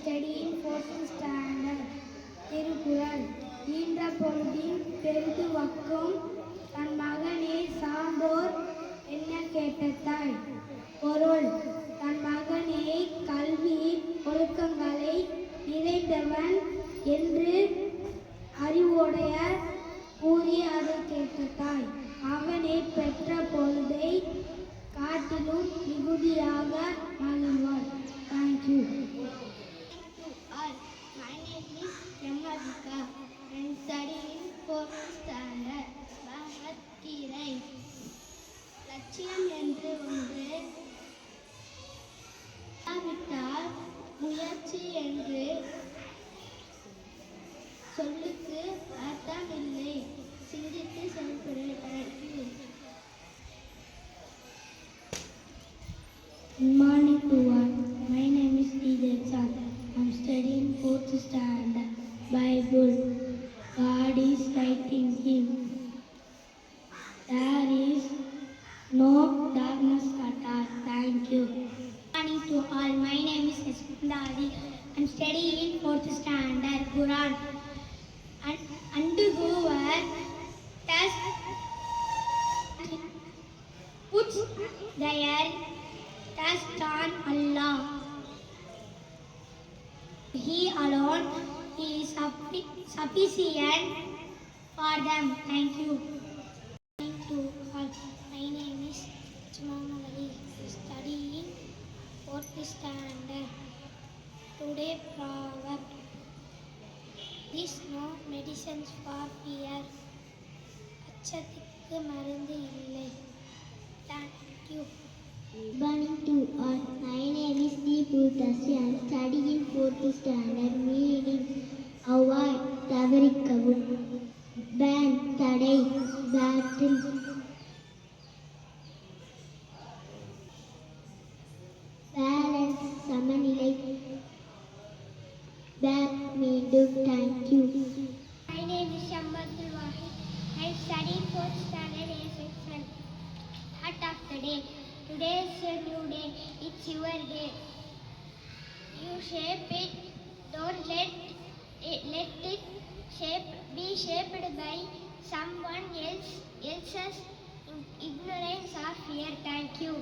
studying fourth standard. Thirukkural. ஈன்ற பொழுதின் பெரிதுவக்கும் தன் மகனை சான்றோர் என்ன கேட்ட தாய். பொருள். தன் மகனை கல்வி ஒழுக்கங்களை நிறைந்தவன் என்று அறிவுடைய கூறி அதை கேட்ட தாய். மகனை பெற்ற பொழுதை காட்டிலும் மிகுதியாக மகிழ்வார். Thank you. My name is Yamadika. I am studying fourth standard. Bhagavad Gita. லட்சியம் என்று ஒன்று இல்லாவிட்டால் முயற்சி என்று சொல்லுக்கு அர்த்தமில்லை. சிந்தித்து செயல்படு. Thank you. Good morning to all. My name is Dejan. I am studying fourth standard. Bible. God is writing him. There is no darkness at all. Thank you. Good morning to all. My name is Esmandari. I am studying fourth standard. Quran. And whoever does puts their trust on Allah, He alone is sufficient for them. Thank you. Thank you all. My name is Chumamali. Studying fourth standard. Today proverb. There is no medicines for fear. அச்சத்துக்கு மருந்து இல்லை. Thank you. Good morning to all. My name is Deeputasi. I am studying fourth standard. Meaning avoid, தவிர்க்கவும், ban, தடை, battle, balance, சமநிலை, back, மீண்டும். Thank you. My name is Shambatul Wahid. I am studying fourth standard A section. Heart of the day. Today is a new day. It's your day. You shape it. Don't let it be shaped by someone else's ignorance or fear. Thank you.